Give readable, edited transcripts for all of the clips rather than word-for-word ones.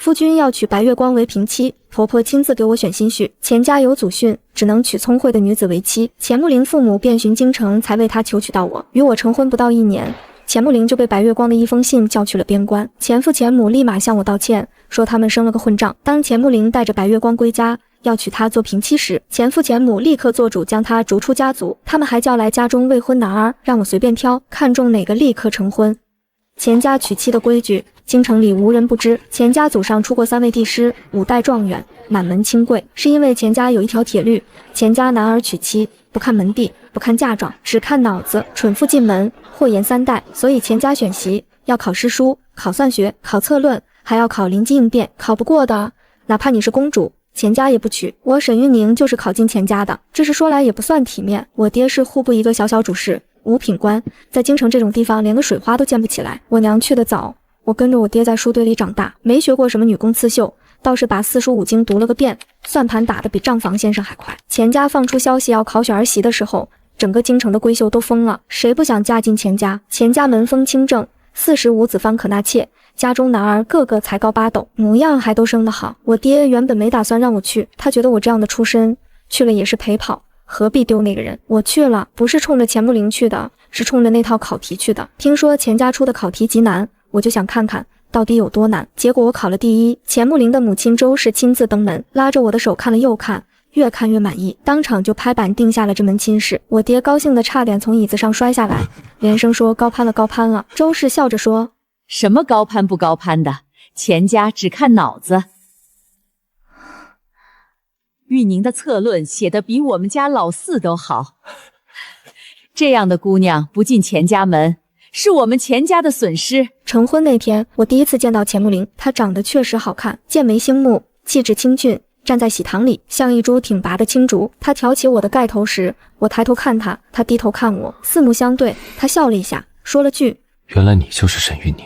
夫君要娶白月光为平妻，婆婆亲自给我选新婿，钱家有祖训，只能娶聪慧的女子为妻。钱穆陵父母遍寻京城，才为他求娶到我。与我成婚不到1年，钱穆陵就被白月光的一封信叫去了边关。钱父钱母立马向我道歉，说他们生了个混账。当钱穆陵带着白月光归家，要娶她做平妻时，钱父钱母立刻做主将她逐出家族。他们还叫来家中未婚男儿，让我随便挑，看中哪个立刻成婚。钱家娶妻的规矩，京城里无人不知。钱家祖上出过3位帝师，5代状元，满门清贵。是因为钱家有一条铁律，钱家男儿娶妻不看门第，不看嫁妆，只看脑子，蠢妇进门，祸延3代。所以钱家选媳要考诗书，考算学，考策论，还要考临机应变，考不过的，哪怕你是公主，钱家也不娶。我沈玉宁就是考进钱家的，这事说来也不算体面。我爹是户部一个小小主事，5品官，在京城这种地方连个水花都溅不起来。我娘去得早，我跟着我爹在书堆里长大，没学过什么女工刺绣，倒是把4书5经读了个遍，算盘打得比账房先生还快。钱家放出消息要考选儿媳的时候，整个京城的闺秀都疯了，谁不想嫁进钱家？钱家门风清正，45子方可纳妾，家中男儿个个才高8斗，模样还都生得好。我爹原本没打算让我去，他觉得我这样的出身，去了也是陪跑，何必丢那个人？我去了，不是冲着钱穆陵去的，是冲着那套考题去的。听说钱家出的考题极难，我就想看看到底有多难。结果我考了第1，钱穆陵的母亲周氏亲自登门，拉着我的手看了又看，越看越满意，当场就拍板定下了这门亲事。我爹高兴得差点从椅子上摔下来，连声说高攀了高攀了。周氏笑着说，什么高攀不高攀的，钱家只看脑子。玉宁的策论写得比我们家老4都好，这样的姑娘不进钱家门，是我们钱家的损失。成婚那天，我第一次见到钱穆陵，她长得确实好看，剑眉星目，气质清俊，站在喜堂里像一株挺拔的青竹。她挑起我的盖头时，我抬头看她，她低头看我，四目相对。她笑了一下，说了句，原来你就是沈玉宁。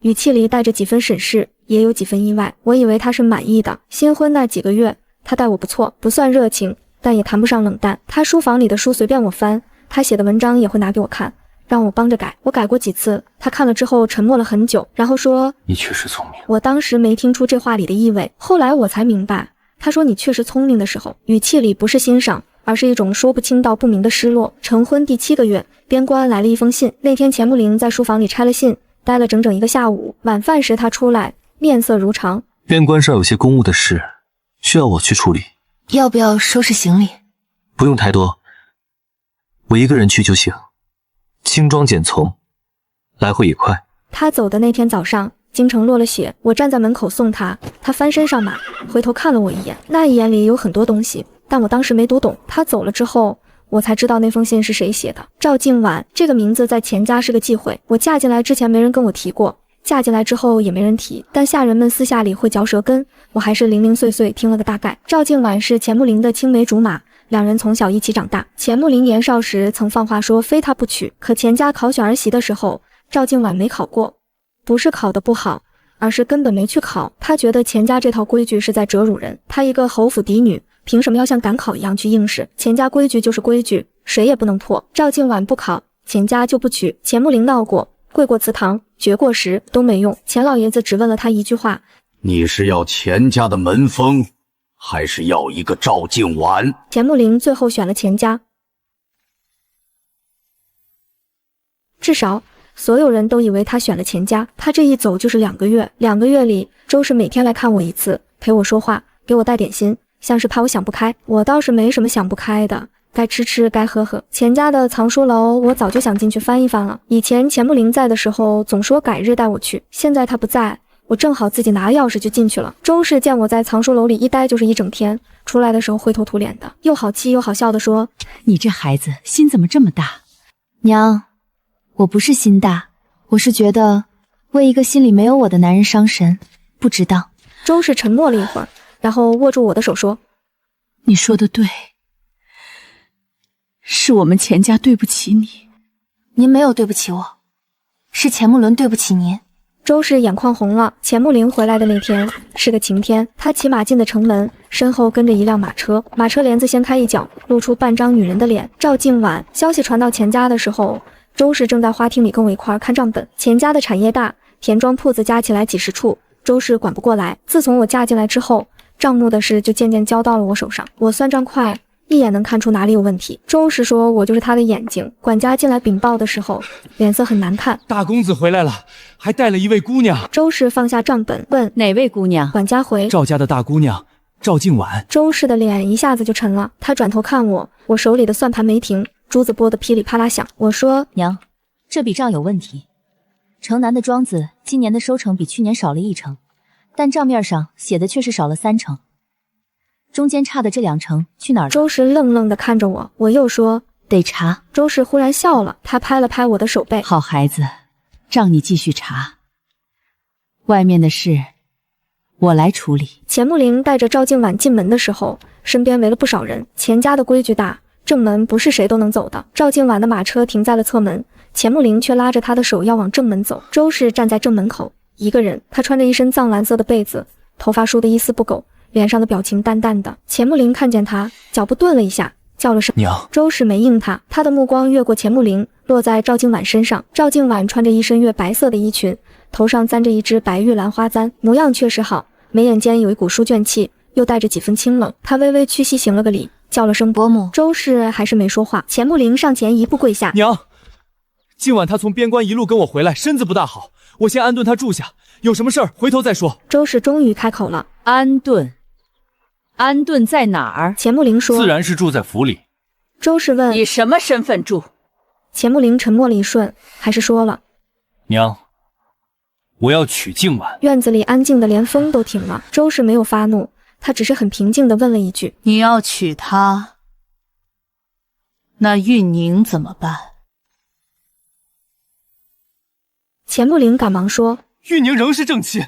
语气里带着几分审视，也有几分意外。我以为他是满意的。新婚那几个月，他待我不错，不算热情，但也谈不上冷淡。他书房里的书随便我翻，他写的文章也会拿给我看，让我帮着改。我改过几次，他看了之后沉默了很久，然后说，你确实聪明。我当时没听出这话里的意味，后来我才明白，他说你确实聪明的时候，语气里不是欣赏，而是一种说不清道不明的失落。成婚第7个月，边关来了一封信。那天钱穆陵在书房里拆了信，待了整整1个下午。晚饭时他出来，面色如常。边关上有些公务的事，需要我去处理。要不要收拾行李？不用太多，我一个人去就行，轻装简从，来回也快。他走的那天早上，京城落了雪，我站在门口送他，他翻身上马，回头看了我一眼，那一眼里有很多东西，但我当时没读懂。他走了之后，我才知道那封信是谁写的。赵静婉这个名字在钱家是个忌讳，我嫁进来之前没人跟我提过，嫁进来之后也没人提，但下人们私下里会嚼舌根，我还是零零碎碎听了个大概。赵静婉是钱穆陵的青梅竹马，两人从小一起长大。钱穆陵年少时曾放话说非他不娶，可钱家考选儿媳的时候，赵静婉没考过，不是考得不好，而是根本没去考。他觉得钱家这套规矩是在折辱人，他一个侯府嫡女，凭什么要像赶考一样去应试？钱家规矩就是规矩，谁也不能破。赵静婉不考，钱家就不娶。钱穆陵闹过，跪过祠堂，绝过食，都没用。钱老爷子只问了他一句话，你是要钱家的门风，还是要一个赵静婉？钱穆陵最后选了钱家。至少所有人都以为他选了钱家。他这一走就是2个月，2个月里，周氏每天来看我一次，陪我说话，给我带点心，像是怕我想不开。我倒是没什么想不开的，该吃吃该喝喝。钱家的藏书楼我早就想进去翻一翻了，以前钱穆陵在的时候总说改日带我去，现在他不在，我正好自己拿钥匙就进去了。周氏见我在藏书楼里一待就是一整天，出来的时候灰头土脸的，又好气又好笑的说，你这孩子心怎么这么大？娘，我不是心大，我是觉得为一个心里没有我的男人伤神，不值当。周氏沉默了一会儿，然后握住我的手说，你说的对，是我们钱家对不起你。您没有对不起我，是钱穆伦对不起您。周氏眼眶红了。钱穆陵回来的那天是个晴天，他骑马进的城门，身后跟着一辆马车，马车帘子掀开一角，露出半张女人的脸。赵静婉。消息传到钱家的时候，周氏正在花厅里跟我一块看账本。钱家的产业大，田庄铺子加起来几十处，周氏管不过来。自从我嫁进来之后，账目的事就渐渐交到了我手上。我算账快，一眼能看出哪里有问题。周氏说我就是他的眼睛。管家进来禀报的时候，脸色很难看。大公子回来了，还带了一位姑娘。周氏放下账本，问哪位姑娘？管家回赵家的大姑娘赵静婉。周氏的脸一下子就沉了，他转头看我，我手里的算盘没停，珠子拨得噼里啪啦响。我说娘，这笔账有问题。城南的庄子今年的收成比去年少了1成，但账面上写的却是少了3成，中间差的这2成去哪儿了？周氏愣愣地看着我，我又说得查。周氏忽然笑了，他拍了拍我的手背，好孩子，账你继续查，外面的事我来处理。钱穆陵带着赵静婉进门的时候，身边围了不少人。钱家的规矩大，正门不是谁都能走的。赵静婉的马车停在了侧门，钱穆陵却拉着他的手要往正门走。周氏站在正门口，一个人，他穿着一身藏蓝色的被子，头发梳得一丝不苟，脸上的表情淡淡的。钱穆陵看见他，脚步顿了一下，叫了声娘。周氏没应他，他的目光越过钱穆陵，落在赵静婉身上。赵静婉穿着一身月白色的衣裙，头上簪着一只白玉兰花簪，模样确实好，眉眼间有一股书卷气，又带着几分清冷。他微微屈膝行了个礼，叫了声伯母。周氏还是没说话。钱穆陵上前一步跪下，娘，今晚他从边关一路跟我回来，身子不大好，我先安顿他住下，有什么事儿回头再说。周氏终于开口了。安顿？安顿在哪儿？钱穆陵说自然是住在府里。周氏问以什么身份住？钱穆陵沉默了一瞬，还是说了娘，我要娶静婉。院子里安静的连风都停了。周氏没有发怒，他只是很平静地问了一句，你要娶她，那运宁怎么办？钱穆陵赶忙说，玉宁仍是正妻，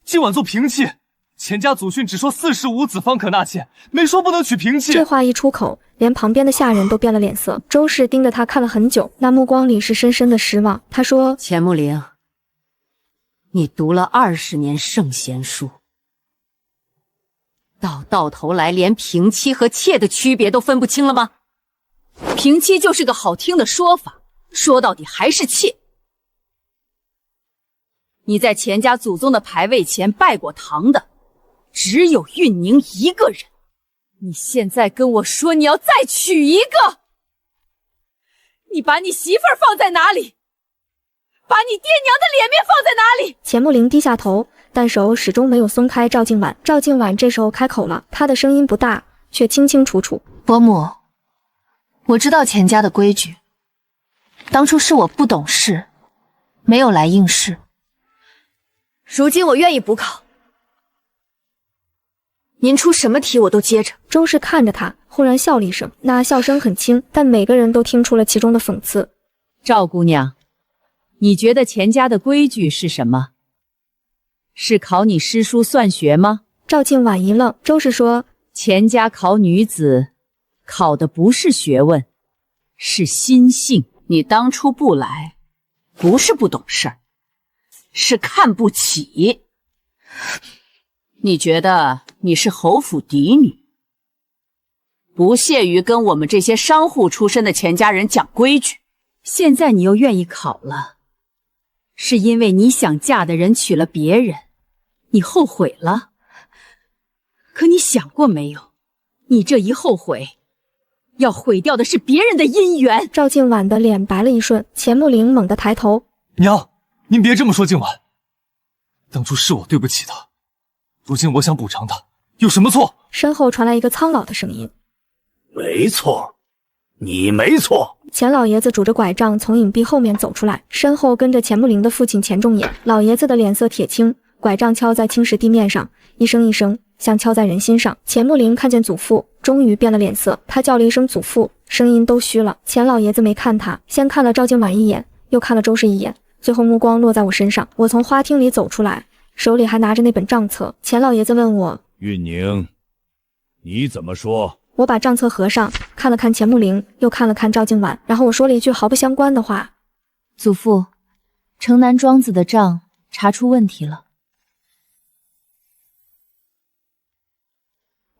今晚做平妻。钱家祖训只说45子方可纳妾，没说不能娶平妻。这话一出口，连旁边的下人都变了脸色。周氏盯着他看了很久，那目光里是深深的失望。他说，钱穆陵，你读了20年圣贤书，到头来连平妻和妾的区别都分不清了吗？平妻就是个好听的说法，说到底还是妾。你在钱家祖宗的牌位前拜过堂的，只有运宁一个人。你现在跟我说你要再娶一个，你把你媳妇儿放在哪里？把你爹娘的脸面放在哪里？钱穆陵低下头，但手始终没有松开赵静婉。赵静婉这时候开口了，她的声音不大，却清清楚楚。伯母，我知道钱家的规矩，当初是我不懂事，没有来应试。如今我愿意补考，您出什么题我都接着。周氏看着他，忽然笑了一声，那笑声很轻，但每个人都听出了其中的讽刺。赵姑娘，你觉得钱家的规矩是什么？是考你诗书算学吗？赵静婉一愣，周氏说，钱家考女子，考的不是学问，是心性。你当初不来，不是不懂事儿，是看不起。你觉得你是侯府嫡女，不屑于跟我们这些商户出身的钱家人讲规矩。现在你又愿意考了，是因为你想嫁的人娶了别人，你后悔了。可你想过没有，你这一后悔，要毁掉的是别人的姻缘。赵静婉的脸白了一瞬，钱穆陵猛地抬头，娘，您别这么说静婉，当初是我对不起她，如今我想补偿她，有什么错？身后传来一个苍老的声音，没错，你没错。钱老爷子拄着拐杖从隐蔽后面走出来，身后跟着钱穆陵的父亲钱仲衍。老爷子的脸色铁青，拐杖敲在青石地面上，一声一声，像敲在人心上。钱穆陵看见祖父，终于变了脸色，他叫了一声祖父，声音都虚了。钱老爷子没看他，先看了赵静婉一眼，又看了周氏一眼，最后目光落在我身上。我从花厅里走出来，手里还拿着那本账册。钱老爷子问我，运宁，你怎么说？我把账册合上，看了看钱穆陵，又看了看赵静婉，然后我说了一句毫不相关的话，祖父，城南庄子的账查出问题了，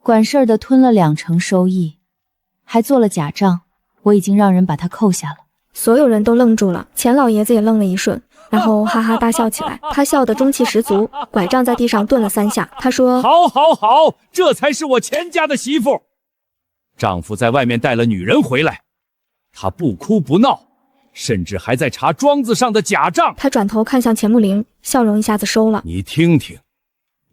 管事儿的吞了2成收益，还做了假账，我已经让人把他扣下了。所有人都愣住了，钱老爷子也愣了一瞬，然后哈哈大笑起来。他笑得中气十足，拐杖在地上顿了3下。他说：好，好，好，这才是我钱家的媳妇。丈夫在外面带了女人回来，她不哭不闹，甚至还在查庄子上的假账。他转头看向钱穆陵，笑容一下子收了。你听听，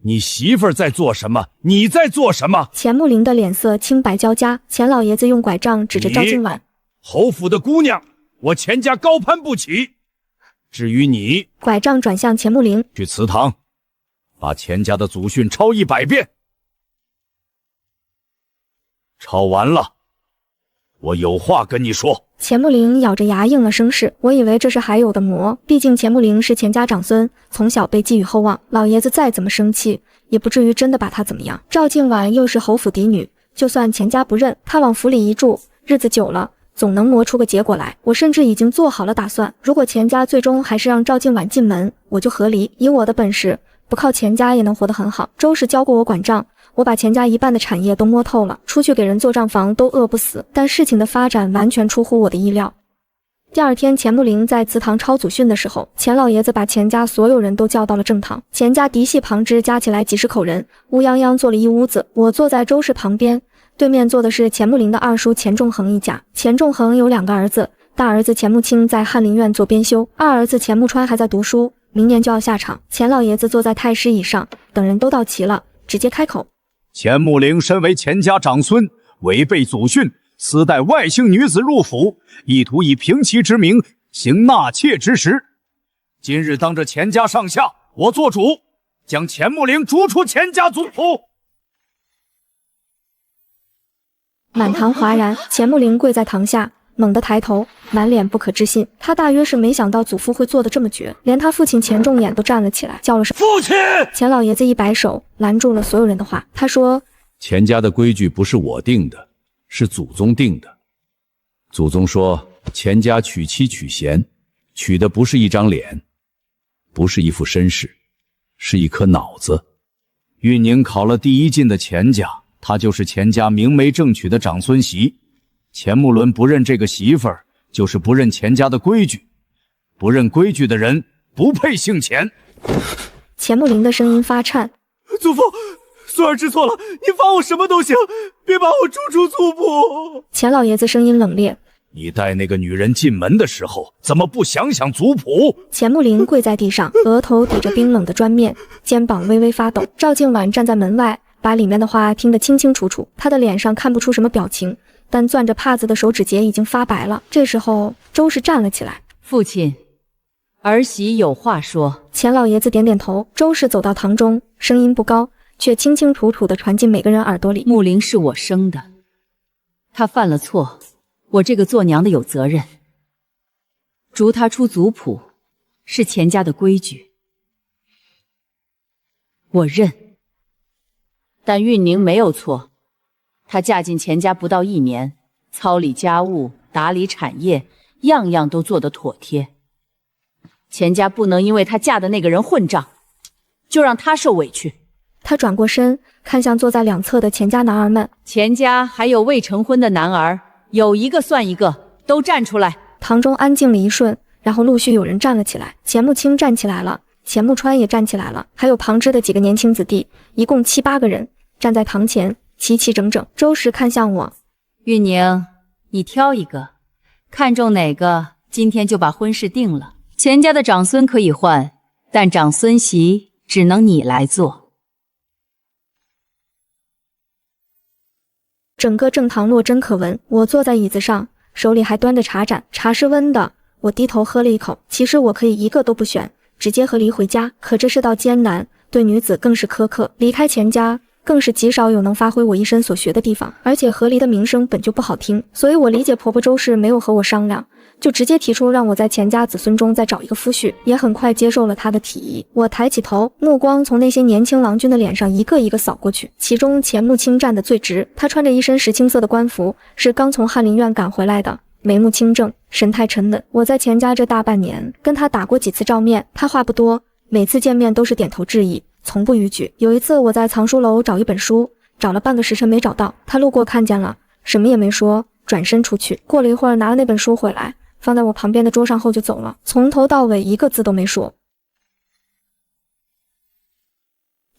你媳妇儿在做什么？你在做什么？钱穆陵的脸色青白交加，钱老爷子用拐杖指着赵静婉：侯府的姑娘，我钱家高攀不起。至于你，拐杖转向钱穆陵，去祠堂，把钱家的祖训抄100遍。抄完了，我有话跟你说。钱穆陵咬着牙应了声是。我以为这是还有的磨，毕竟钱穆陵是钱家长孙，从小被寄予厚望，老爷子再怎么生气，也不至于真的把他怎么样。赵静婉又是侯府嫡女，就算钱家不认，她往府里一住，日子久了，总能磨出个结果来。我甚至已经做好了打算，如果钱家最终还是让赵静婉进门，我就和离。以我的本事，不靠钱家也能活得很好。周氏教过我管账，我把钱家一半的产业都摸透了，出去给人做账房都饿不死。但事情的发展完全出乎我的意料。第二天，钱穆陵在祠堂抄祖训的时候，钱老爷子把钱家所有人都叫到了正堂。钱家嫡系旁支加起来几十口人，乌泱泱坐了一屋子。我坐在周氏旁边，对面坐的是钱穆陵的二叔钱仲衡一家。钱仲衡有2个儿子，大儿子钱穆清在翰林院做编修，二儿子钱穆川还在读书，明年就要下场。钱老爷子坐在太师椅上，等人都到齐了，直接开口：钱穆陵身为钱家长孙，违背祖训，私带外姓女子入府，意图以平妻之名行纳妾之实。今日当着钱家上下，我做主，将钱穆陵逐出钱家族谱。满堂哗然，钱穆陵跪在堂下，猛地抬头，满脸不可置信。他大约是没想到祖父会做得这么绝，连他父亲钱仲衍都站了起来，叫了声父亲。钱老爷子一摆手，拦住了所有人的话。他说：钱家的规矩不是我定的，是祖宗定的。祖宗说，钱家娶妻娶贤，娶的不是一张脸，不是一副身世，是一颗脑子。玉宁考了第1进的钱家，她就是钱家明媒正娶的长孙媳。钱穆伦不认这个媳妇儿，就是不认钱家的规矩。不认规矩的人不配姓钱。钱穆陵的声音发颤：祖父，孙儿知错了，你罚我什么都行，别把我逐出族谱。钱老爷子声音冷冽：你带那个女人进门的时候，怎么不想想族谱？钱穆陵跪在地上，额头抵着冰冷的砖面，肩膀微微发抖。赵静婉站在门外，把里面的话听得清清楚楚，她的脸上看不出什么表情，但攥着帕子的手指节已经发白了。这时候，周氏站了起来：父亲，儿媳有话说。钱老爷子点点头。周氏走到堂中，声音不高，却清清楚楚地传进每个人耳朵里：穆陵是我生的，他犯了错，我这个做娘的有责任。逐他出族谱是钱家的规矩，我认。但玉宁没有错，她嫁进钱家不到1年，操理家务、打理产业，样样都做得妥帖。钱家不能因为她嫁的那个人混账，就让她受委屈。他转过身，看向坐在两侧的钱家男儿们。钱家还有未成婚的男儿，有一个算一个，都站出来。堂中安静了一瞬，然后陆续有人站了起来。钱穆清站起来了，钱穆川也站起来了，还有旁支的几个年轻子弟，一共7、8个人站在堂前，齐齐整整。周氏看向我：玉宁，你挑一个，看中哪个，今天就把婚事定了。钱家的长孙可以换，但长孙媳只能你来做。整个正堂落针可闻。我坐在椅子上，手里还端着茶盏，茶是温的。我低头喝了一口。其实我可以一个都不选，直接和离回家，可这世道艰难，对女子更是苛刻。离开钱家，更是极少有能发挥我一身所学的地方。而且和离的名声本就不好听，所以我理解婆婆周氏没有和我商量，就直接提出让我在钱家子孙中再找一个夫婿，也很快接受了她的提议。我抬起头，目光从那些年轻郎君的脸上一个一个扫过去，其中钱穆清站得最直，他穿着一身石青色的官服，是刚从翰林院赶回来的，眉目清正，神态沉稳。我在钱家这大半年，跟他打过几次照面，他话不多，每次见面都是点头致意，从不逾矩。有一次我在藏书楼找一本书，找了半个时辰没找到，他路过看见了，什么也没说，转身出去。过了一会儿拿了那本书回来，放在我旁边的桌上后就走了，从头到尾一个字都没说。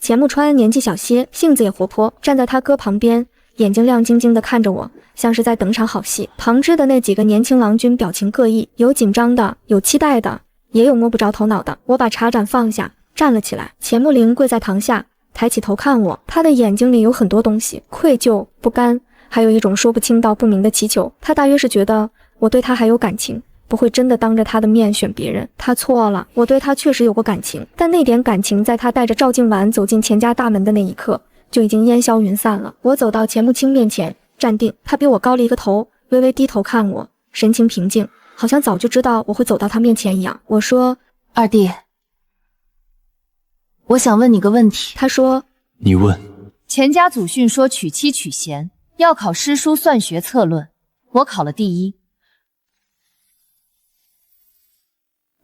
钱穆川年纪小些，性子也活泼，站在他哥旁边，眼睛亮晶晶地看着我，像是在等场好戏。旁支的那几个年轻郎君表情各异，有紧张的，有期待的，也有摸不着头脑的。我把茶盏放下，站了起来。钱穆林跪在堂下，抬起头看我，他的眼睛里有很多东西，愧疚、不甘，还有一种说不清道不明的祈求。他大约是觉得我对他还有感情，不会真的当着他的面选别人。他错了，我对他确实有过感情，但那点感情在他带着赵静婉走进钱家大门的那一刻就已经烟消云散了。我走到钱穆青面前站定，他比我高了一个头，微微低头看我，神情平静，好像早就知道我会走到他面前一样。我说：二弟，我想问你个问题。他说：你问。钱家祖训说娶妻娶贤，要考诗书算学策论，我考了第一。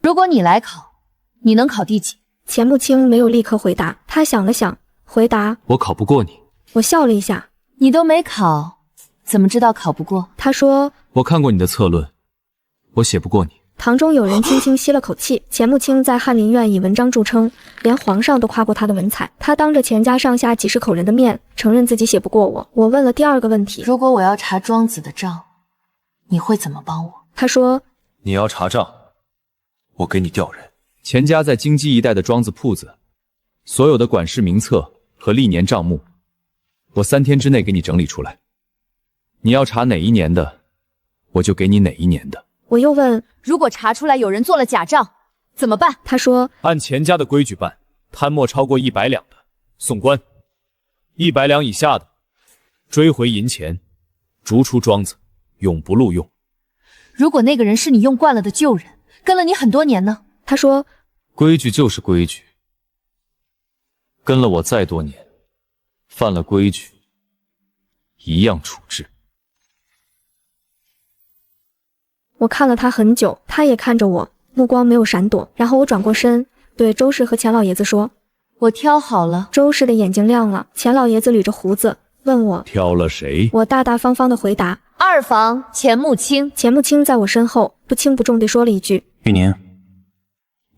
如果你来考，你能考第几？钱穆青没有立刻回答，他想了想，回答：我考不过你。我笑了一下。你都没考，怎么知道考不过？他说：我看过你的策论，我写不过你。堂中有人轻轻吸了口气。钱穆青在翰林院以文章著称，连皇上都夸过他的文采。他当着钱家上下几十口人的面承认自己写不过我。我问了第二个问题：如果我要查庄子的账，你会怎么帮我？他说：你要查账，我给你调人。钱家在京畿一带的庄子铺子，所有的管事名册和历年账目，我3天之内给你整理出来。你要查哪一年的，我就给你哪一年的。我又问：如果查出来有人做了假账，怎么办？他说：按钱家的规矩办，贪墨超过100两的送官，100两以下的追回银钱，逐出庄子，永不录用。如果那个人是你用惯了的旧人，跟了你很多年呢？他说：规矩就是规矩，跟了我再多年，犯了规矩，一样处置。我看了他很久，他也看着我，目光没有闪躲。然后我转过身，对周氏和钱老爷子说：我挑好了。周氏的眼睛亮了，钱老爷子捋着胡子问我：挑了谁？我大大方方的回答：二房钱穆青。钱穆青在我身后不轻不重地说了一句：玉宁，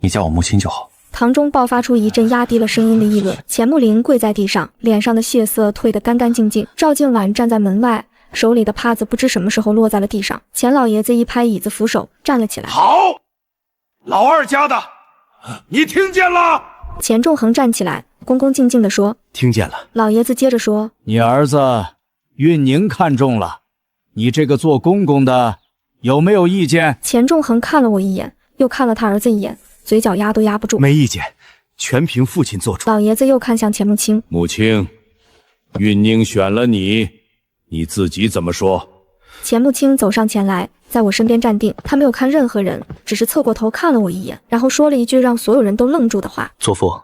你叫我穆青就好。堂中爆发出一阵压低了声音的议论。钱穆林跪在地上，脸上的血色褪得干干净净。赵静婉站在门外，手里的帕子不知什么时候落在了地上。钱老爷子一拍椅子扶手，站了起来。好，老二家的，你听见了？钱仲恒站起来，恭恭敬敬地说：听见了。老爷子接着说：你儿子运宁看中了，你这个做公公的有没有意见？钱仲恒看了我一眼，又看了他儿子一眼，嘴角压都压不住。没意见，全凭父亲做主。老爷子又看向钱穆青：穆青，运宁选了你，你自己怎么说？钱穆青走上前来，在我身边站定，他没有看任何人，只是侧过头看了我一眼，然后说了一句让所有人都愣住的话：祖父，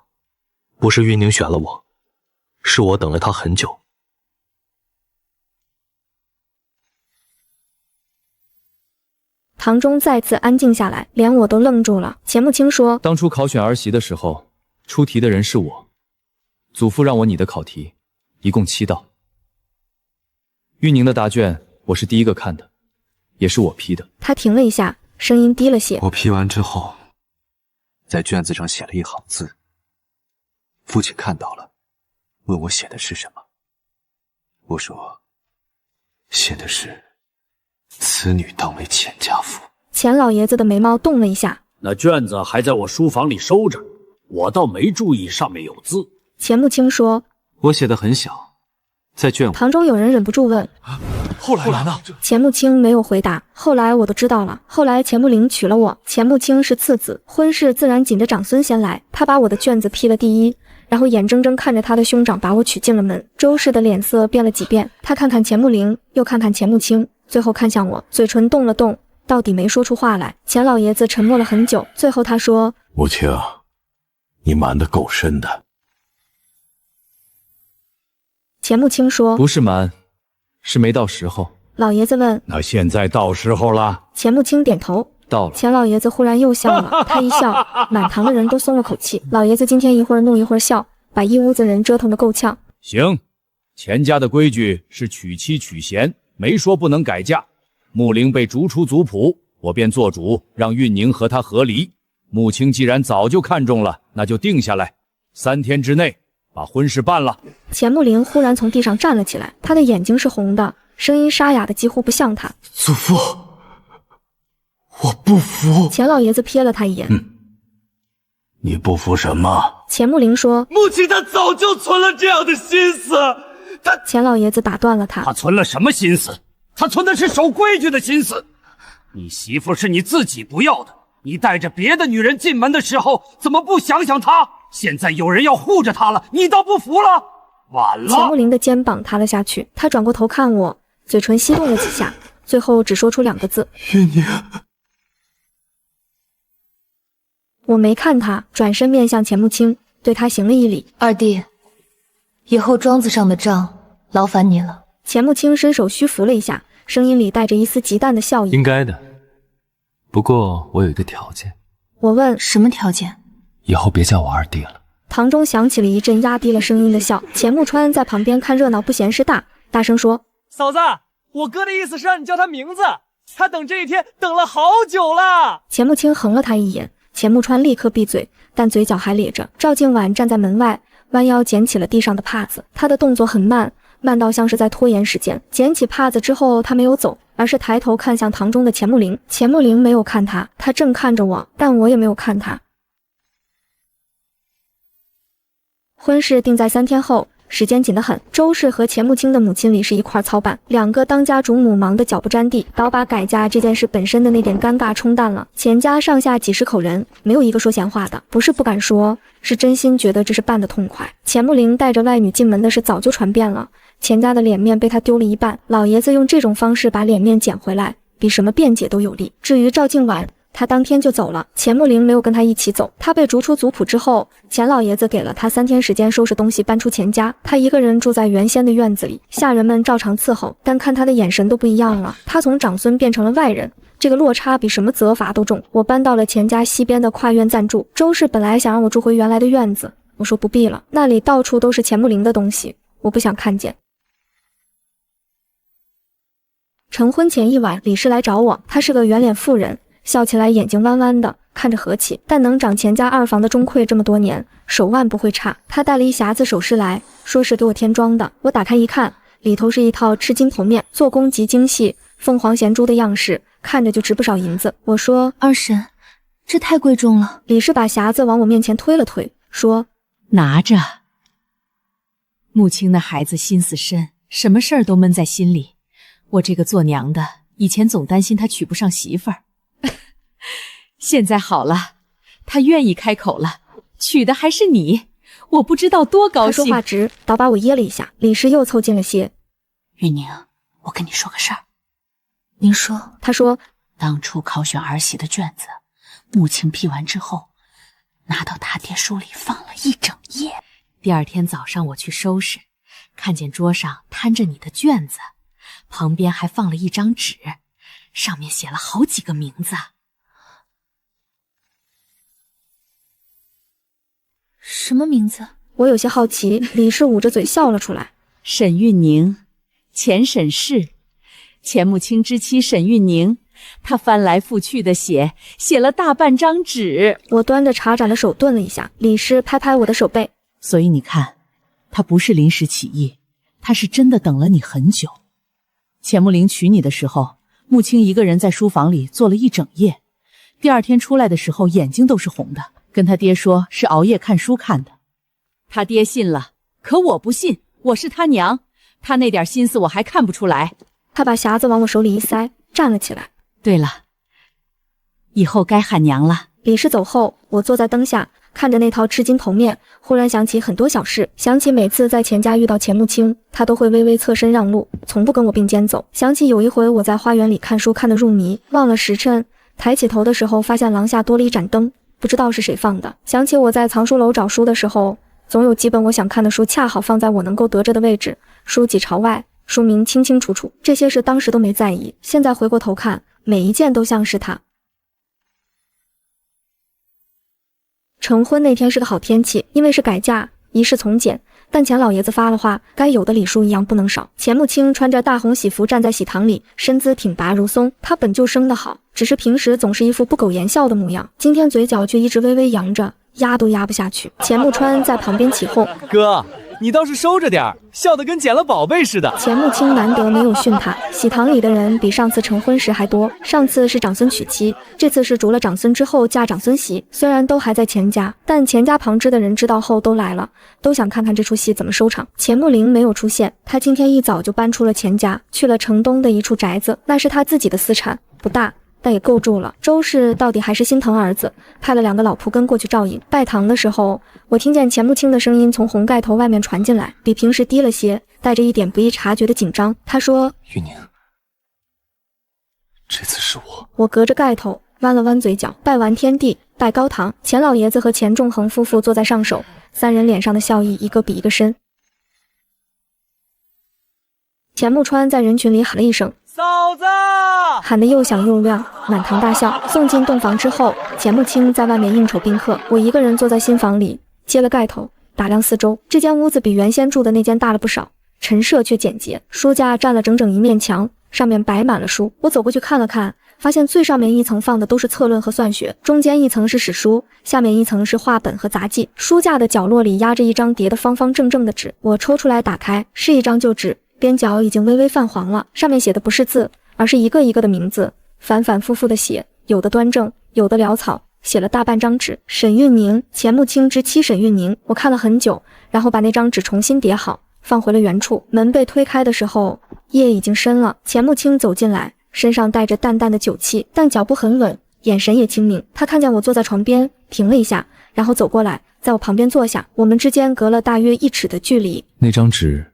不是运宁选了我，是我等了他很久。堂中再次安静下来，连我都愣住了。钱穆青说：当初考选儿媳的时候，出题的人是我，祖父让我拟的考题，一共7道。玉宁的答卷我是第一个看的，也是我批的。他停了一下，声音低了些：我批完之后，在卷子上写了一行字，父亲看到了，问我写的是什么。我说，写的是此女当为钱家妇。钱老爷子的眉毛动了一下。那卷子还在我书房里收着，我倒没注意上面有字。钱穆青说：我写的很小，在卷。堂中有人忍不住问：后来呢？钱穆青没有回答。后来我都知道了。后来钱穆林娶了我，钱穆青是次子，婚事自然紧着长孙先来。他把我的卷子批了第一，然后眼睁睁看着他的兄长把我娶进了门。周氏的脸色变了几变，他看看钱穆林，又看看钱穆青，最后看向我，嘴唇动了动，到底没说出话来。钱老爷子沉默了很久，最后他说：穆青，你瞒得够深的。钱穆青说：不是瞒，是没到时候。老爷子问：那现在到时候了？钱穆青点头。到了。钱老爷子忽然又笑了，他一笑，满堂的人都松了口气。老爷子今天一会儿怒一会儿笑，把一屋子人折腾得够呛。行，钱家的规矩是娶妻娶贤，没说不能改嫁。穆陵被逐出族谱，我便做主让运宁和他和离。穆青既然早就看中了，那就定下来，3天之内把婚事办了。钱穆林忽然从地上站了起来，他的眼睛是红的，声音沙哑的几乎不像他。祖父，我不服。钱老爷子瞥了他一眼。你不服什么？钱穆林说：母亲她早就存了这样的心思。钱老爷子打断了他。他存了什么心思？他存的是守规矩的心思。你媳妇是你自己不要的，你带着别的女人进门的时候，怎么不想想她？现在有人要护着她了，你倒不服了？晚了。钱穆林的肩膀塌了下去，他转过头看我，嘴唇翕动了几下，最后只说出2个字：运宁。我没看他，转身面向钱穆青，对他行了一礼。二弟，以后庄子上的账劳烦你了。钱穆青伸手虚扶了一下，声音里带着一丝极淡的笑意。应该的，不过我有一个条件。我问：什么条件？以后别叫我二弟了。堂中响起了一阵压低了声音的笑。钱穆川在旁边看热闹不嫌事大，大声说：嫂子，我哥的意思是让你叫他名字，他等这一天等了好久了。钱穆青横了他一眼，钱穆川立刻闭嘴，但嘴角还咧着。赵静婉站在门外，弯腰捡起了地上的帕子，她的动作很慢，慢到像是在拖延时间。捡起帕子之后，她没有走，而是抬头看向堂中的钱穆林。钱穆林没有看她，她正看着我，但我也没有看她。婚事定在3天后，时间紧得很。周氏和钱穆青的母亲李氏一块操办，2个当家主母忙得脚不沾地，倒把改嫁这件事本身的那点尴尬冲淡了。钱家上下几十口人，没有一个说闲话的，不是不敢说，是真心觉得这是办得痛快。钱穆林带着外女进门的事早就传遍了，钱家的脸面被他丢了一半，老爷子用这种方式把脸面捡回来，比什么辩解都有利。至于赵静婉，他当天就走了，钱穆林没有跟他一起走。他被逐出族谱之后，钱老爷子给了他3天时间收拾东西搬出钱家。他一个人住在原先的院子里，下人们照常伺候，但看他的眼神都不一样了。他从长孙变成了外人，这个落差比什么责罚都重。我搬到了钱家西边的跨院暂住。周氏本来想让我住回原来的院子，我说不必了，那里到处都是钱穆林的东西，我不想看见。成婚前1晚，李氏来找我，她是个圆脸妇人，笑起来眼睛弯弯的，看着和气，但能长钱家2房的钟馗这么多年，手腕不会差。他带了一匣子首饰来，说是给我添妆的。我打开一看，里头是一套赤金头面，做工极精细，凤凰衔珠的样式，看着就值不少银子。我说：二婶，这太贵重了。李氏把匣子往我面前推了推，说：拿着。穆青那孩子心思深，什么事儿都闷在心里。我这个做娘的，以前总担心他娶不上媳妇儿。现在好了，他愿意开口了，娶的还是你，我不知道多高兴。他说话直，倒把我噎了一下。李氏又凑近了些。玉宁，我跟你说个事儿。您说。他说，当初考选儿媳的卷子，穆青批完之后，拿到他爹书里放了一整夜。第2天早上我去收拾，看见桌上摊着你的卷子，旁边还放了一张纸，上面写了好几个名字。什么名字？我有些好奇。李氏捂着嘴笑了出来。沈运宁，钱沈氏，钱穆青之妻沈运宁。她翻来覆去的写了大半张纸。我端着茶盏的手顿了一下。李氏拍拍我的手背。所以你看，她不是临时起意，她是真的等了你很久。钱穆林娶你的时候，穆青一个人在书房里坐了一整夜，第2天出来的时候眼睛都是红的，跟他爹说是熬夜看书看的。他爹信了，可我不信，我是他娘，他那点心思我还看不出来。他把匣子往我手里一塞，站了起来。对了，以后该喊娘了。李氏走后，我坐在灯下，看着那套赤金头面，忽然想起很多小事，想起每次在钱家遇到钱穆青，他都会微微侧身让路，从不跟我并肩走。想起有一回我在花园里看书看得入迷，忘了时辰，抬起头的时候发现廊下多了一盏灯，不知道是谁放的。想起我在藏书楼找书的时候，总有几本我想看的书恰好放在我能够得着的位置，书脊朝外，书名清清楚楚。这些事当时都没在意，现在回过头看，每一件都像是他。成婚那天是个好天气，因为是改嫁，仪式从简，但钱老爷子发了话，该有的礼数一样不能少。钱穆青穿着大红喜服站在喜堂里，身姿挺拔如松。她本就生得好，只是平时总是一副不苟言笑的模样，今天嘴角却一直微微扬着，压都压不下去。钱穆川在旁边起哄：“哥，你倒是收着点儿，笑得跟捡了宝贝似的。”钱穆青难得没有训他。喜堂里的人比上次成婚时还多，上次是长孙娶妻，这次是逐了长孙之后嫁长孙媳。虽然都还在钱家，但钱家旁支的人知道后都来了，都想看看这出戏怎么收场。钱穆林没有出现，他今天一早就搬出了钱家，去了城东的一处宅子，那是他自己的私产，不大，但也够住了。周氏到底还是心疼儿子，派了2个老仆跟过去照应。拜堂的时候，我听见钱穆青的声音从红盖头外面传进来，比平时低了些，带着一点不易察觉的紧张。他说：“玉宁，这次是我。”我隔着盖头弯了弯嘴角，拜完天地，拜高堂。钱老爷子和钱仲恒夫妇坐在上首，3人脸上的笑意一个比一个深。钱穆川在人群里喊了一声：“嫂子！”喊得又响又亮，满堂大笑。送进洞房之后，钱穆青在外面应酬宾客，我一个人坐在新房里，揭了盖头，打量四周。这间屋子比原先住的那间大了不少，陈设却简洁，书架占了整整一面墙，上面摆满了书。我走过去看了看，发现最上面一层放的都是策论和算学，中间一层是史书，下面一层是话本和杂记。书架的角落里压着一张叠得方方正正的纸，我抽出来打开，是一张旧纸，边角已经微微泛黄了，上面写的不是字，而是一个一个的名字，反反复复的写，有的端正，有的潦草，写了大半张纸。沈运宁，钱穆青之妻沈运宁。我看了很久，然后把那张纸重新叠好，放回了原处。门被推开的时候，夜已经深了。钱穆青走进来，身上带着淡淡的酒气，但脚步很稳，眼神也清明。他看见我坐在床边，停了一下，然后走过来，在我旁边坐下。我们之间隔了大约1尺的距离。那张纸，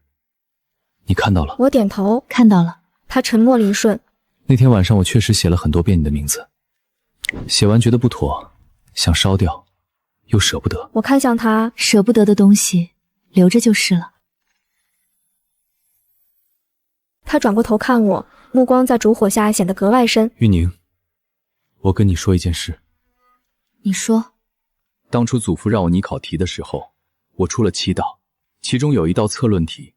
你看到了？我点头，看到了。他沉默了一瞬。那天晚上我确实写了很多遍你的名字，写完觉得不妥，想烧掉，又舍不得。我看向他，舍不得的东西留着就是了。他转过头看我，目光在烛火下显得格外深。玉宁，我跟你说一件事。你说。当初祖父让我拟考题的时候，我出了7道，其中有一道策论题，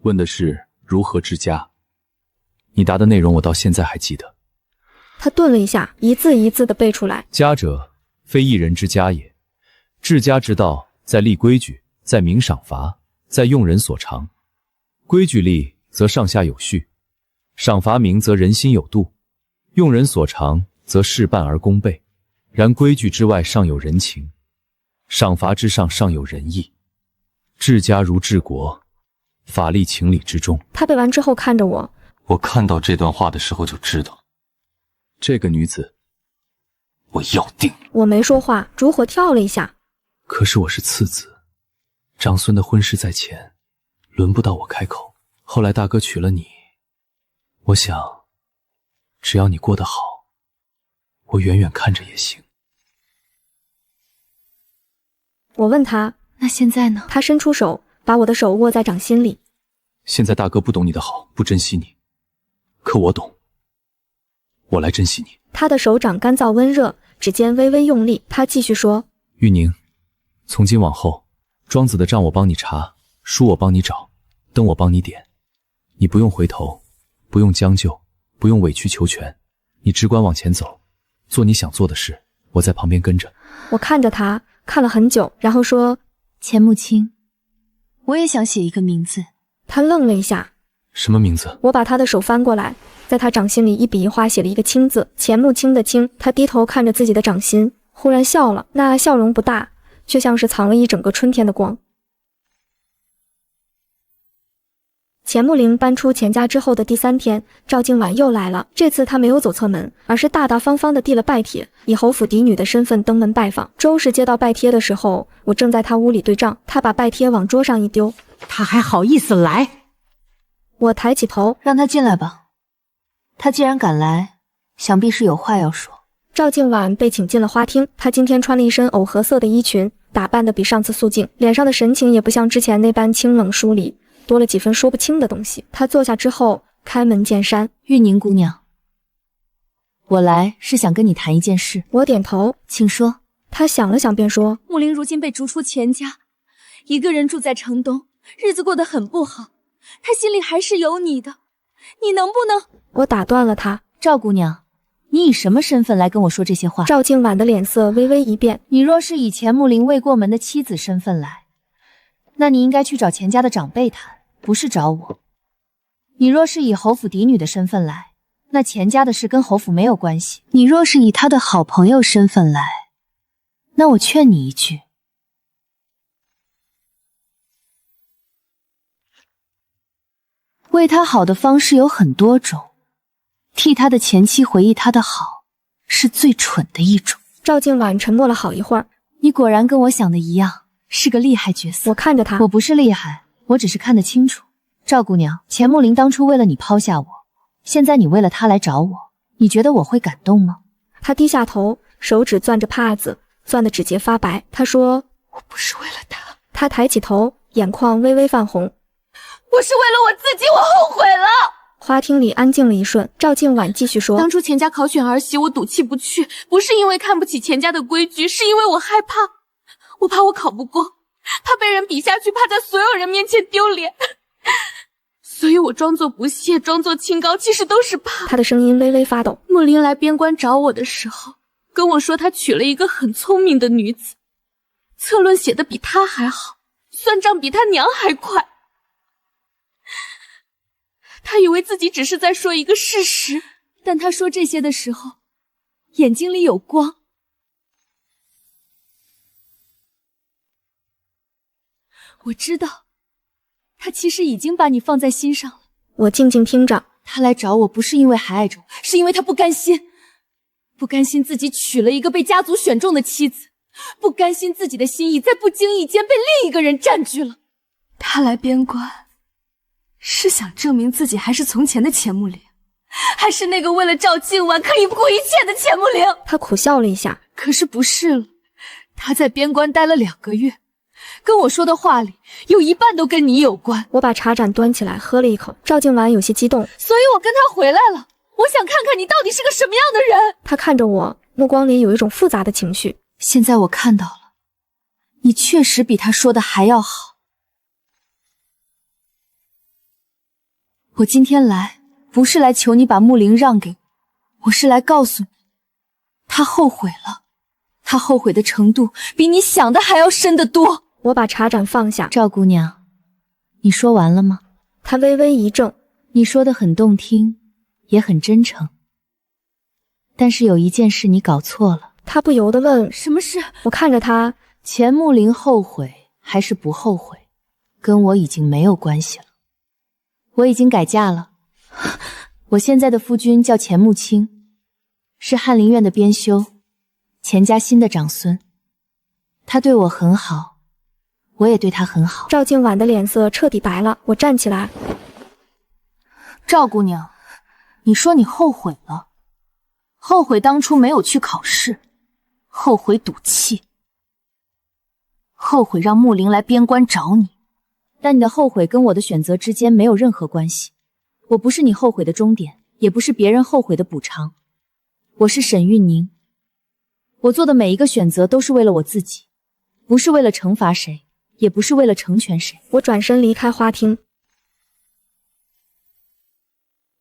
问的是如何治家。你答的内容我到现在还记得。他顿了一下，一字一字地背出来。家者，非一人之家也。治家之道，在立规矩，在明赏罚，在用人所长。规矩立，则上下有序；赏罚明，则人心有度；用人所长，则事半而功倍。然规矩之外尚有人情，赏罚之上尚有仁义。治家如治国，法立情理之中。他背完之后看着我。我看到这段话的时候就知道，这个女子，我要定。我没说话，烛火跳了一下。可是我是次子，长孙的婚事在前，轮不到我开口。后来大哥娶了你，我想，只要你过得好，我远远看着也行。我问他，那现在呢？他伸出手，把我的手握在掌心里。现在大哥不懂你的好，不珍惜你。可我懂，我来珍惜你。他的手掌干燥温热，指尖微微用力。他继续说：“玉宁，从今往后，庄子的账我帮你查，书我帮你找，灯我帮你点。你不用回头，不用将就，不用委曲求全，你只管往前走，做你想做的事，我在旁边跟着。”我看着他，看了很久，然后说：“钱穆青，我也想写一个名字。”他愣了一下。什么名字？我把他的手翻过来，在他掌心里一笔一画写了一个青字，钱穆青的青。他低头看着自己的掌心，忽然笑了，那笑容不大，却像是藏了一整个春天的光。钱穆林搬出钱家之后的第3天，赵静婉又来了。这次她没有走侧门，而是大大方方地递了拜帖，以侯府嫡女的身份登门拜访。周氏接到拜帖的时候，我正在他屋里对账，他把拜帖往桌上一丢。他还好意思来？我抬起头，让他进来吧。他既然敢来，想必是有话要说。赵静婉被请进了花厅，她今天穿了一身藕荷色的衣裙，打扮得比上次素净，脸上的神情也不像之前那般清冷疏离，多了几分说不清的东西。她坐下之后，开门见山：“玉宁姑娘，我来是想跟你谈一件事。”我点头，请说。她想了想便说：“穆林如今被逐出钱家，一个人住在城东，日子过得很不好，他心里还是有你的，你能不能……我打断了他。赵姑娘，你以什么身份来跟我说这些话？赵静婉的脸色微微一变。你若是以钱穆林未过门的妻子身份来，那你应该去找钱家的长辈谈，不是找我。你若是以侯府嫡女的身份来，那钱家的事跟侯府没有关系。你若是以他的好朋友身份来，那我劝你一句，为他好的方式有很多种，替他的前妻回忆他的好，是最蠢的一种。赵静婉沉默了好一会儿。你果然跟我想的一样，是个厉害角色。我看着他，我不是厉害，我只是看得清楚。赵姑娘，钱穆林当初为了你抛下我，现在你为了他来找我，你觉得我会感动吗？他低下头，手指攥着帕子，攥的指节发白。他说：“我不是为了他。”他抬起头，眼眶微微泛红。我是为了我自己，我后悔了。花厅里安静了一瞬，赵静婉继续说：“当初钱家考选儿媳，我赌气不去，不是因为看不起钱家的规矩，是因为我害怕，我怕我考不过，怕被人比下去，怕在所有人面前丢脸。”所以我装作不屑，装作清高，其实都是怕。他的声音微微发抖。穆林来边关找我的时候，跟我说他娶了一个很聪明的女子，策论写的比他还好，算账比他娘还快。他以为自己只是在说一个事实，但他说这些的时候，眼睛里有光。我知道。他其实已经把你放在心上了。我静静听着，他来找我不是因为还爱着我，是因为他不甘心，不甘心自己娶了一个被家族选中的妻子，不甘心自己的心意在不经意间被另一个人占据了。他来边关，是想证明自己还是从前的钱穆林，还是那个为了赵静婉可以不顾一切的钱穆林？他苦笑了一下，可是不是了，他在边关待了2个月。跟我说的话里有一半都跟你有关。我把茶盏端起来喝了一口。赵静婉有些激动，所以我跟他回来了，我想看看你到底是个什么样的人。他看着我，目光里有一种复杂的情绪。现在我看到了，你确实比他说的还要好。我今天来不是来求你把穆林让给我，我是来告诉你，他后悔了。他后悔的程度比你想的还要深得多。我把茶盏放下。赵姑娘，你说完了吗？她微微一怔。你说的很动听，也很真诚。但是有一件事你搞错了。她不由得问：什么事？我看着她，钱穆林后悔还是不后悔，跟我已经没有关系了。我已经改嫁了。我现在的夫君叫钱穆清，是翰林院的编修。钱家新的长孙，他对我很好，我也对他很好。赵静婉的脸色彻底白了。我站起来。赵姑娘，你说你后悔了，后悔当初没有去考试，后悔赌气，后悔让穆林来边关找你。但你的后悔跟我的选择之间没有任何关系。我不是你后悔的终点，也不是别人后悔的补偿。我是沈玉宁。我做的每一个选择都是为了我自己，不是为了惩罚谁，也不是为了成全谁。我转身离开花厅，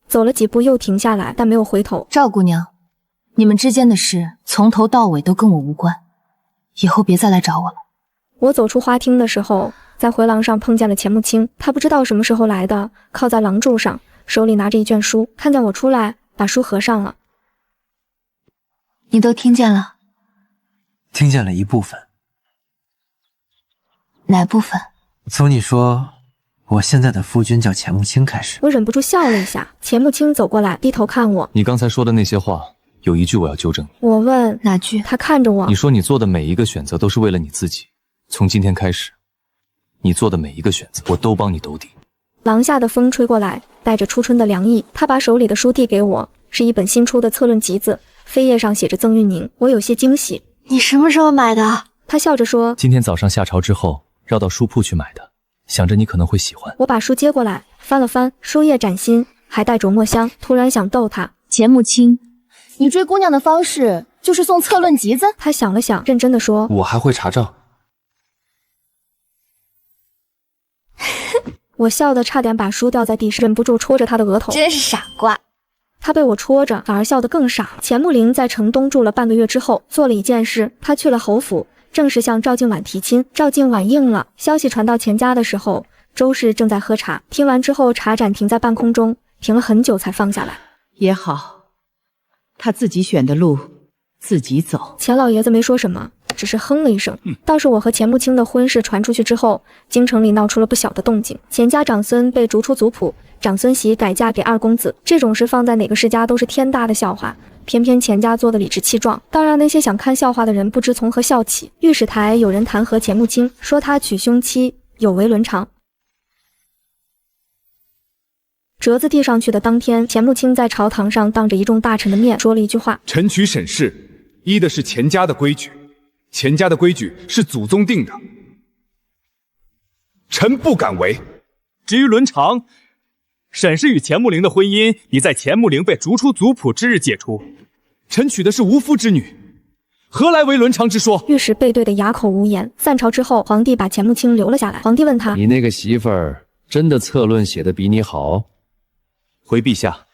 走了几步又停下来，但没有回头。赵姑娘，你们之间的事从头到尾都跟我无关，以后别再来找我了。我走出花厅的时候，在回廊上碰见了钱穆清，他不知道什么时候来的，靠在廊柱上，手里拿着一卷书，看见我出来，把书合上了。你都听见了？听见了一部分。哪部分？从你说我现在的夫君叫钱穆清开始。我忍不住笑了一下。钱穆清走过来，低头看我。你刚才说的那些话，有一句我要纠正你。我问哪句？他看着我。你说你做的每一个选择都是为了你自己，从今天开始，你做的每一个选择，我都帮你兜底。廊下的风吹过来，带着初春的凉意。他把手里的书递给我，是一本新出的策论集子，扉页上写着赠玉宁。我有些惊喜。你什么时候买的？他笑着说：今天早上下朝之后，绕到书铺去买的，想着你可能会喜欢。我把书接过来，翻了翻，书页崭新，还带着墨香。突然想逗他：钱穆清，你追姑娘的方式就是送策论集子？他想了想，认真的说：我还会查账。我笑得差点把书掉在地上，忍不住戳着他的额头。真是傻瓜。他被我戳着，反而笑得更傻。钱穆陵在城东住了半个月之后，做了一件事，他去了侯府，正式向赵静婉提亲。赵静婉应了。消息传到钱家的时候，周氏正在喝茶。听完之后，茶盏停在半空中，停了很久才放下来。也好，他自己选的路，自己走。钱老爷子没说什么，只是哼了一声。倒是我和钱穆青的婚事传出去之后，京城里闹出了不小的动静。钱家长孙被逐出族谱，长孙媳改嫁给二公子，这种事放在哪个世家都是天大的笑话。偏偏钱家做的理直气壮，倒让那些想看笑话的人不知从何笑起。御史台有人弹劾钱穆青，说他娶凶妻有违伦常。折子递上去的当天，钱穆青在朝堂上当着一众大臣的面说了一句话：臣取审事，依的是钱家的规矩，钱家的规矩是祖宗定的，臣不敢违。至于伦常，沈氏与钱穆陵的婚姻已在钱穆陵被逐出族谱之日解除。臣娶的是无夫之女，何来为伦常之说？御史背对得哑口无言。散朝之后，皇帝把钱穆青留了下来。皇帝问他：你那个媳妇儿真的策论写得比你好？回陛下，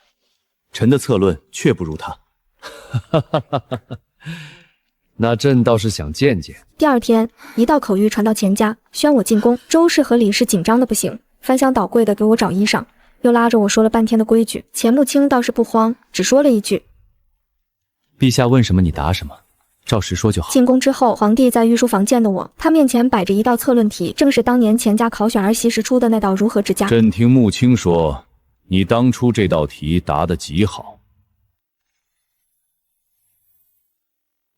臣的策论却不如他。那朕倒是想见见。第二天，一道口谕传到钱家，宣我进宫。周氏和李氏紧张的不行，翻箱倒柜的给我找衣裳，又拉着我说了半天的规矩。钱穆青倒是不慌，只说了一句：陛下问什么你答什么，照实说就好。进宫之后，皇帝在御书房见的我，他面前摆着一道策论题，正是当年钱家考选儿媳时出的那道如何治家。朕听穆青说，你当初这道题答得极好，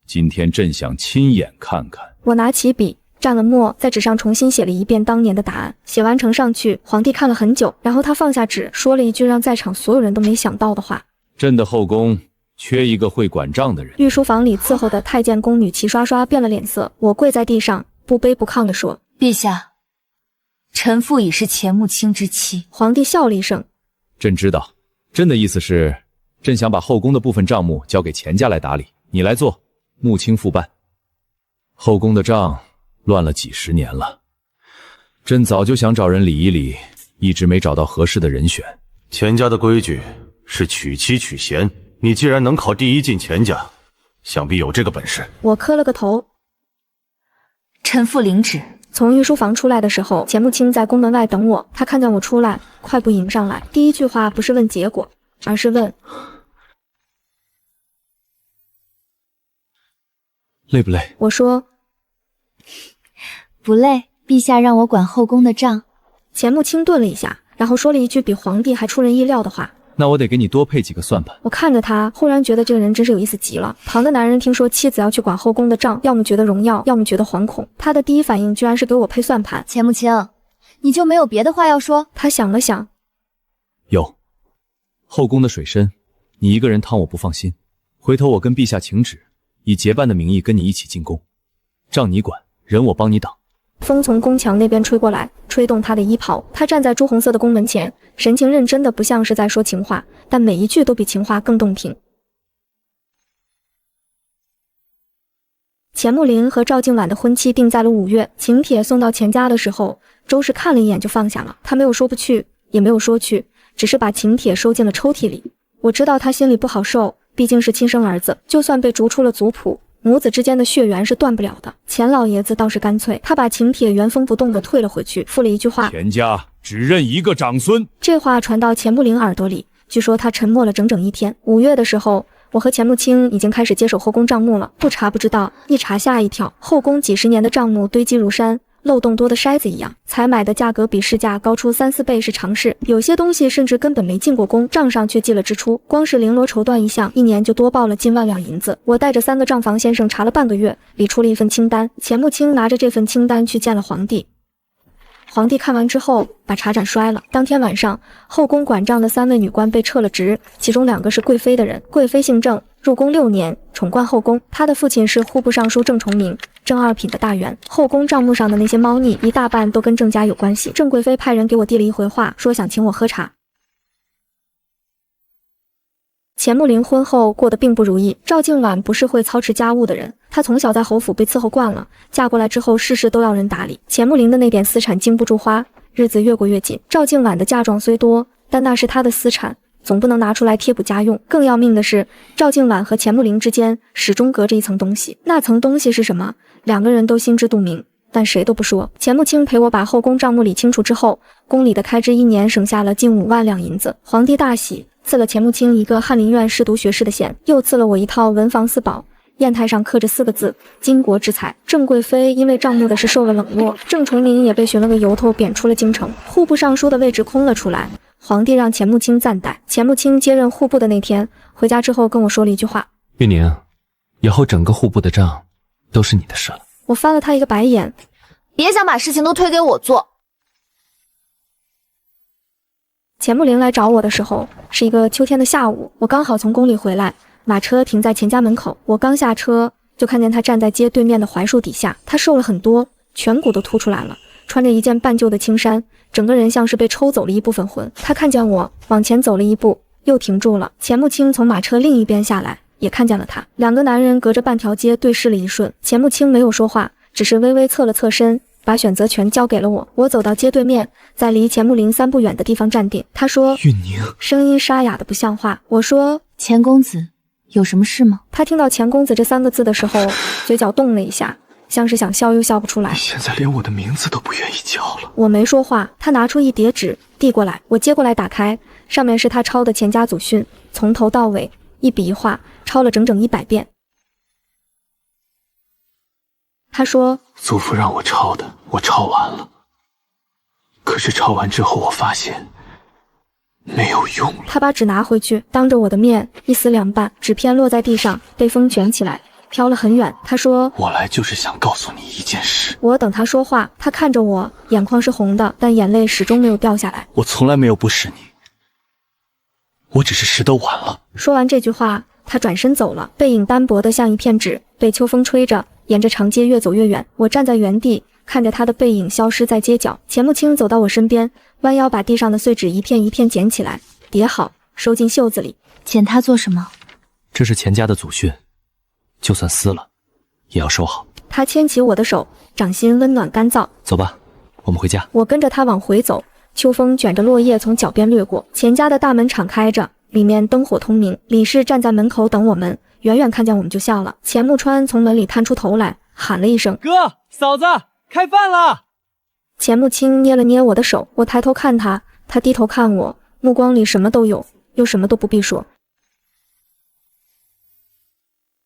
今天朕想亲眼看看。我拿起笔，蘸了墨，在纸上重新写了一遍当年的答案。写完呈上去，皇帝看了很久，然后他放下纸，说了一句让在场所有人都没想到的话：朕的后宫缺一个会管账的人。御书房里伺候的太监宫女齐刷刷变了脸色。我跪在地上，不卑不亢地说：陛下，臣妇已是钱穆青之妻。皇帝笑了一声：朕知道，朕的意思是，朕想把后宫的部分账目交给钱家来打理，你来做，穆青复办。后宫的账乱了几十年了，朕早就想找人理一理，一直没找到合适的人选。钱家的规矩是娶妻娶贤，你既然能考第一进钱家，想必有这个本事。我磕了个头：臣妇领旨。从御书房出来的时候，钱穆青在宫门外等我。他看见我出来，快步迎上来。第一句话不是问结果，而是问：累不累？我说：不累，陛下让我管后宫的账。钱穆青顿了一下，然后说了一句比皇帝还出人意料的话：那我得给你多配几个算盘。我看着他，忽然觉得这个人真是有意思极了。旁的男人听说妻子要去管后宫的账，要么觉得荣耀，要么觉得惶恐。他的第一反应居然是给我配算盘。钱穆青，你就没有别的话要说？他想了想：有，后宫的水深，你一个人趟我不放心。回头我跟陛下请旨，以结伴的名义跟你一起进宫，账你管，人我帮你挡。风从宫墙那边吹过来，吹动他的衣袍。他站在朱红色的宫门前，神情认真的不像是在说情话，但每一句都比情话更动听。钱穆陵和赵静婉的婚期定在了5月，请帖送到钱家的时候，周氏看了一眼就放下了。他没有说不去，也没有说去，只是把请帖收进了抽屉里。我知道他心里不好受，毕竟是亲生儿子，就算被逐出了族谱，母子之间的血缘是断不了的。钱老爷子倒是干脆，他把请帖原封不动地退了回去，附了一句话：钱家只认一个长孙。这话传到钱穆陵耳朵里，据说他沉默了整整1天。5月的时候，我和钱穆青已经开始接手后宫账目了，不查不知道，一查吓一跳。后宫几十年的账目堆积如山，漏洞多的筛子一样，采买的价格比市价高出3、4倍是常事，有些东西甚至根本没进过宫，账上却记了支出，光是绫罗绸缎一项，1年就多报了近万两银子。我带着3个账房先生查了半个月，理出了一份清单。钱穆青拿着这份清单去见了皇帝。皇帝看完之后，把茶盏摔了。当天晚上，后宫管账的3位女官被撤了职，其中2个是贵妃的人。贵妃姓郑，入宫6年，宠冠后宫。她的父亲是户部尚书郑崇明，郑2品的大员。后宫账目上的那些猫腻，一大半都跟郑家有关系。郑贵妃派人给我递了一回话，说想请我喝茶。钱穆陵婚后过得并不如意。赵静婉不是会操持家务的人，她从小在侯府被伺候惯了，嫁过来之后事事都要人打理。钱穆陵的那点私产经不住花，日子越过越紧。赵静婉的嫁妆虽多，但那是她的私产，总不能拿出来贴补家用。更要命的是，赵静婉和钱穆灵之间始终隔着一层东西，那层东西是什么？两个人都心知肚明，但谁都不说。钱穆清陪我把后宫账目理清楚之后，宫里的开支1年省下了近5万两银子。皇帝大喜，赐了钱穆清一个翰林院侍读学士的衔，又赐了我一套文房四宝。砚台上刻着4个字：巾帼之才。郑贵妃因为账目的事受了冷落，郑崇宁也被寻了个由头贬出了京城，户部尚书的位置空了出来。皇帝让钱穆清暂代。钱穆清接任户部的那天，回家之后跟我说了一句话：玉宁，以后整个户部的账都是你的事了。我翻了他一个白眼，别想把事情都推给我做。钱穆灵来找我的时候是一个秋天的下午，我刚好从宫里回来，马车停在钱家门口，我刚下车就看见他站在街对面的槐树底下。他瘦了很多，颧骨都凸出来了，穿着一件半旧的青衫，整个人像是被抽走了一部分魂。他看见我，往前走了一步，又停住了。钱穆清从马车另一边下来，也看见了他。两个男人隔着半条街对视了一瞬，钱穆清没有说话，只是微微侧了侧身，把选择权交给了我。我走到街对面，在离钱穆灵3步远的地方站定。他说：玉宁，声音沙哑的不像话。我说：钱公子，有什么事吗？他听到钱公子这3个字的时候，嘴角动了一下，像是想笑又笑不出来。你现在连我的名字都不愿意叫了。我没说话，他拿出一叠纸递过来，我接过来打开，上面是他抄的钱家祖训，从头到尾一笔一画抄了整整100遍。他说：祖父让我抄的，我抄完了。可是抄完之后，我发现没有用了。他把纸拿回去，当着我的面一撕2半，纸片落在地上，被风卷起来，飘了很远。他说：我来就是想告诉你一件事。我等他说话，他看着我，眼眶是红的，但眼泪始终没有掉下来。我从来没有不识你，我只是识得晚了。说完这句话，他转身走了，背影单薄的像一片纸，被秋风吹着，沿着长街越走越远。我站在原地，看着他的背影消失在街角。钱穆清走到我身边，弯腰把地上的碎纸一片一片捡起来，叠好，收进袖子里。捡它做什么？这是钱家的祖训，就算撕了，也要收好。他牵起我的手，掌心温暖干燥。走吧，我们回家。我跟着他往回走，秋风卷着落叶从脚边掠过。钱家的大门敞开着，里面灯火通明。李氏站在门口等我们，远远看见我们就笑了。钱穆川从门里探出头来，喊了一声：哥，嫂子，开饭了。钱穆清捏了捏我的手，我抬头看他，他低头看我，目光里什么都有，又什么都不必说。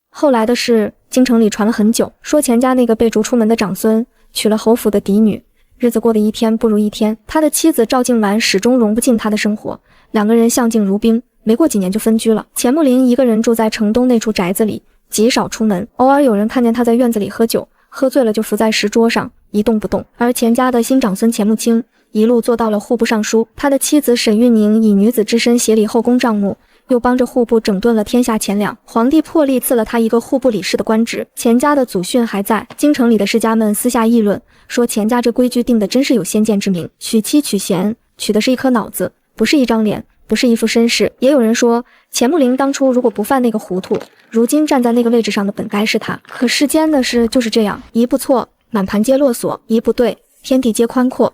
后来的事，京城里传了很久，说钱家那个被逐出门的长孙娶了侯府的嫡女，日子过得一天不如一天。他的妻子赵静婉始终融不进他的生活，两个人相敬如宾，没过几年就分居了。钱穆灵一个人住在城东那处宅子里，极少出门，偶尔有人看见他在院子里喝酒，喝醉了就伏在石桌上一动不动。而钱家的新长孙钱穆清一路做到了户部尚书，他的妻子沈玉宁以女子之身协理后宫账目，又帮着户部整顿了天下钱粮。皇帝破例赐了他一个户部理事的官职。钱家的祖训还在，京城里的世家们私下议论，说钱家这规矩定的真是有先见之明，娶妻娶贤取的是一颗脑子，不是一张脸，不是一副身世。也有人说，钱穆灵当初如果不犯那个糊涂，如今站在那个位置上的本该是他。可世间的事就是这样，一步错，满盘皆落锁；一步对，天地皆宽阔。